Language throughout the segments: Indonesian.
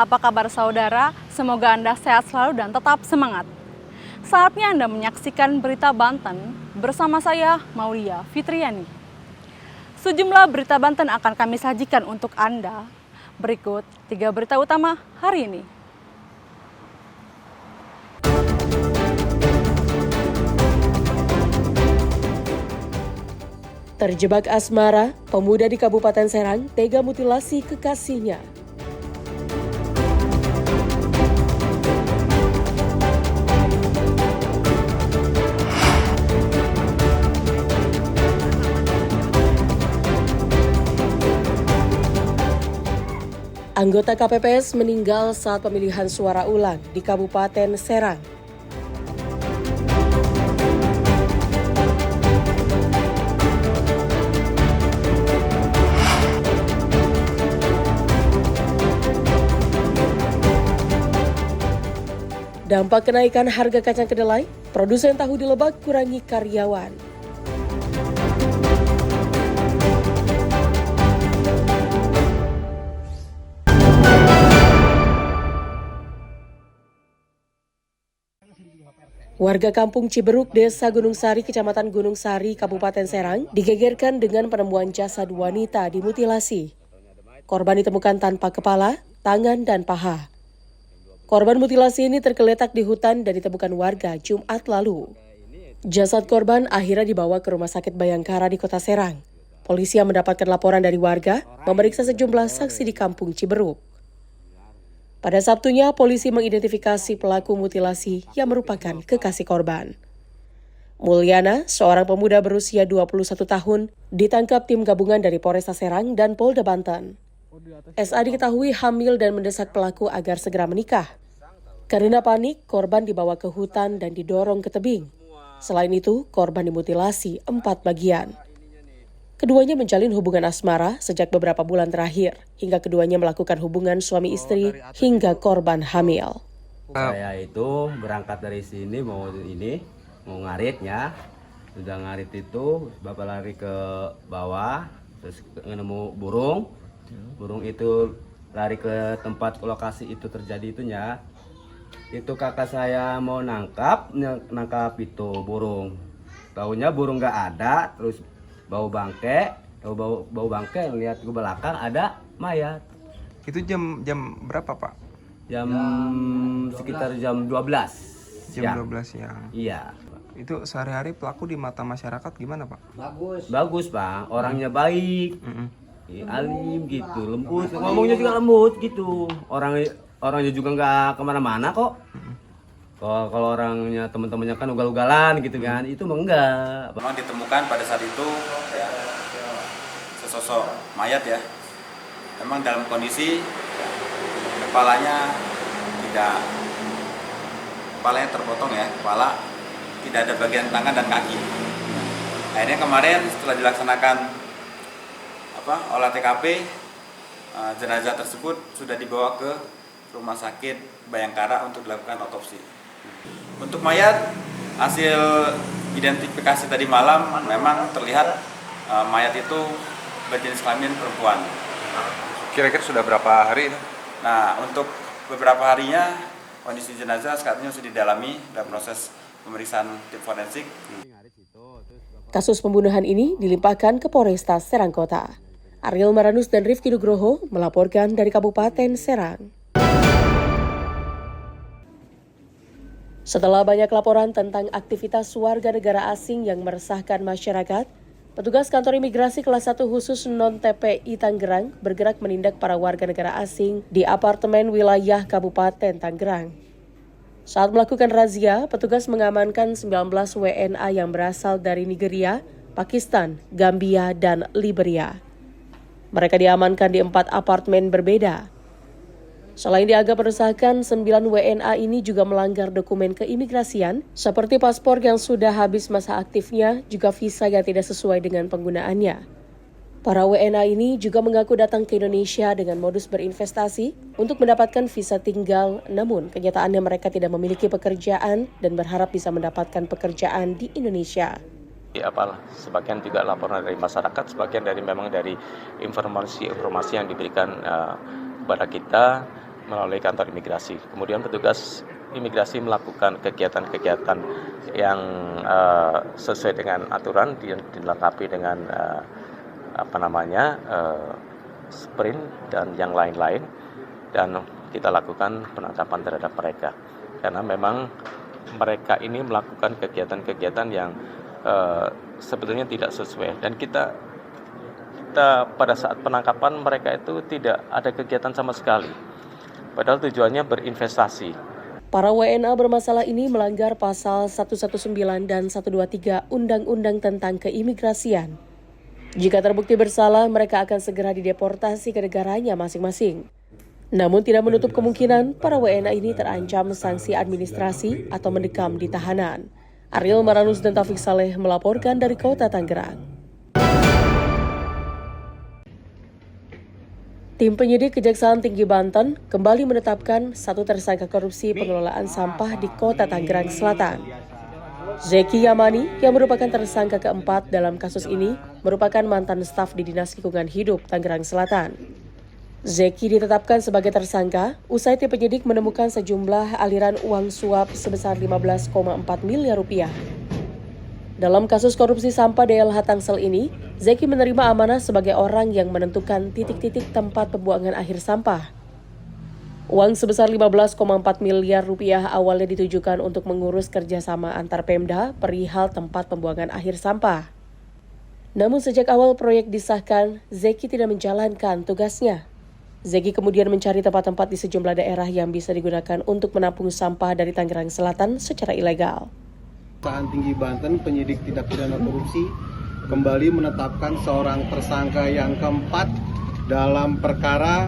Apa kabar saudara? Semoga Anda sehat selalu dan tetap semangat. Saatnya Anda menyaksikan Berita Banten bersama saya, Maulia Fitriani. Sejumlah berita Banten akan kami sajikan untuk Anda. Berikut 3 berita utama hari ini. Terjebak asmara, pemuda di Kabupaten Serang tega mutilasi kekasihnya. Anggota KPPS meninggal saat pemilihan suara ulang di Kabupaten Serang. Dampak kenaikan harga kacang kedelai, produsen tahu di Lebak kurangi karyawan. Warga kampung Ciberuk, Desa Gunung Sari, Kecamatan Gunung Sari, Kabupaten Serang, digegerkan dengan penemuan jasad wanita dimutilasi. Korban ditemukan tanpa kepala, tangan, dan paha. Korban mutilasi ini tergeletak di hutan dan ditemukan warga Jumat lalu. Jasad korban akhirnya dibawa ke Rumah Sakit Bayangkara di Kota Serang. Polisi yang mendapatkan laporan dari warga memeriksa sejumlah saksi di kampung Ciberuk. Pada Sabtunya, polisi mengidentifikasi pelaku mutilasi yang merupakan kekasih korban. Mulyana, seorang pemuda berusia 21 tahun, ditangkap tim gabungan dari Polresta Serang dan Polda Banten. SA diketahui hamil dan mendesak pelaku agar segera menikah. Karena panik, korban dibawa ke hutan dan didorong ke tebing. Selain itu, korban dimutilasi 4 bagian. Keduanya menjalin hubungan asmara sejak beberapa bulan terakhir, hingga keduanya melakukan hubungan suami istri hingga korban hamil. Saya itu berangkat dari sini mau ngaritnya. Sudah ngarit itu, Bapak lari ke bawah, terus nemu burung. Burung itu lari ke tempat lokasi itu terjadi itunya. Itu kakak saya mau nangkap itu burung. Taunya burung nggak ada, terus bau bangke lihat ke belakang ada mayat. Itu jam berapa, Pak? Sekitar jam 12. Jam 12 siang. Iya. Itu sehari-hari pelaku di mata masyarakat gimana, Pak? Bagus, Pak. Orangnya baik. Alim gitu, lembut. Ngomongnya juga lembut gitu. Orangnya juga nggak kemana-mana kok. Kalau orangnya teman-temannya kan ugal-ugalan gitu kan, itu mah enggak. Memang ditemukan pada saat itu ya, sesosok mayat ya. Memang dalam kondisi kepalanya terpotong ya, kepala tidak ada bagian tangan dan kaki. Akhirnya kemarin setelah dilaksanakan olah TKP, jenazah tersebut sudah dibawa ke Rumah Sakit Bayangkara untuk dilakukan otopsi. Untuk mayat, hasil identifikasi tadi malam memang terlihat mayat itu berjenis kelamin perempuan. Kira-kira sudah berapa hari ini? Nah, untuk beberapa harinya kondisi jenazah saat ini sudah didalami dalam proses pemeriksaan tim forensik. Kasus pembunuhan ini dilimpahkan ke Polresta Serang Kota. Ariel Maranus dan Rifki Nugroho melaporkan dari Kabupaten Serang. Setelah banyak laporan tentang aktivitas warga negara asing yang meresahkan masyarakat, petugas kantor imigrasi kelas 1 khusus non-TPI Tangerang bergerak menindak para warga negara asing di apartemen wilayah Kabupaten Tangerang. Saat melakukan razia, petugas mengamankan 19 WNA yang berasal dari Nigeria, Pakistan, Gambia, dan Liberia. Mereka diamankan di 4 apartemen berbeda. Selain dianggap meresahkan, 9 WNA ini juga melanggar dokumen keimigrasian seperti paspor yang sudah habis masa aktifnya, juga visa yang tidak sesuai dengan penggunaannya. Para WNA ini juga mengaku datang ke Indonesia dengan modus berinvestasi untuk mendapatkan visa tinggal, namun kenyataannya mereka tidak memiliki pekerjaan dan berharap bisa mendapatkan pekerjaan di Indonesia. Sebagian juga laporan dari masyarakat, sebagian memang dari informasi yang diberikan kepada kita melalui kantor imigrasi. Kemudian petugas imigrasi melakukan kegiatan-kegiatan yang sesuai dengan aturan, dilengkapi dengan sprint dan yang lain-lain, dan kita lakukan penangkapan terhadap mereka karena memang mereka ini melakukan kegiatan-kegiatan yang sebetulnya tidak sesuai, dan kita pada saat penangkapan mereka itu tidak ada kegiatan sama sekali, padahal tujuannya berinvestasi. Para WNA bermasalah ini melanggar pasal 119 dan 123 Undang-Undang tentang Keimigrasian. Jika terbukti bersalah, mereka akan segera dideportasi ke negaranya masing-masing. Namun tidak menutup kemungkinan para WNA ini terancam sanksi administrasi atau mendekam di tahanan. Ariel Maranus dan Taufik Saleh melaporkan dari Kota Tangerang. Tim penyidik Kejaksaan Tinggi Banten kembali menetapkan satu tersangka korupsi pengelolaan sampah di Kota Tangerang Selatan. Zeki Yamani, yang merupakan tersangka keempat dalam kasus ini, merupakan mantan staf di Dinas Lingkungan Hidup Tangerang Selatan. Zeki ditetapkan sebagai tersangka usai tim penyidik menemukan sejumlah aliran uang suap sebesar 15,4 miliar rupiah. Dalam kasus korupsi sampah DLH Tangsel ini, Zeki menerima amanah sebagai orang yang menentukan titik-titik tempat pembuangan akhir sampah. Uang sebesar 15,4 miliar rupiah awalnya ditujukan untuk mengurus kerjasama antar Pemda perihal tempat pembuangan akhir sampah. Namun sejak awal proyek disahkan, Zeki tidak menjalankan tugasnya. Zeki kemudian mencari tempat-tempat di sejumlah daerah yang bisa digunakan untuk menampung sampah dari Tangerang Selatan secara ilegal. Kejaksaan Tinggi Banten penyidik tindak pidana korupsi kembali menetapkan seorang tersangka yang keempat dalam perkara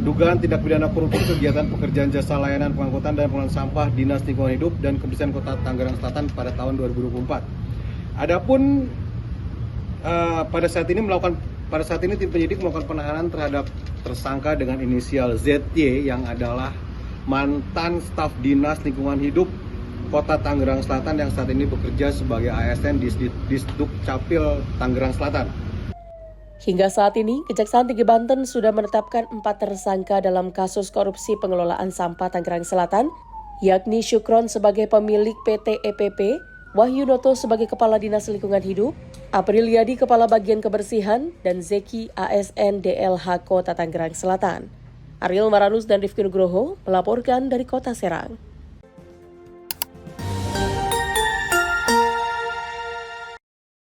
dugaan tindak pidana korupsi kegiatan pekerjaan jasa layanan pengangkutan dan pengelolaan sampah Dinas Lingkungan Hidup dan Kebersihan Kota Tangerang Selatan pada tahun 2024. Adapun pada saat ini tim penyidik melakukan penahanan terhadap tersangka dengan inisial ZY yang adalah mantan staf Dinas Lingkungan Hidup Kota Tangerang Selatan yang saat ini bekerja sebagai ASN di Disduk Capil Tangerang Selatan. Hingga saat ini, Kejaksaan Tinggi Banten sudah menetapkan 4 tersangka dalam kasus korupsi pengelolaan sampah Tangerang Selatan, yakni Syukron sebagai pemilik PT EPP, Wahyu Noto sebagai Kepala Dinas Lingkungan Hidup, Apriliadi Kepala Bagian Kebersihan, dan Zeki ASN DLH Kota Tangerang Selatan. Ariel Maranus dan Rifki Nugroho melaporkan dari Kota Serang.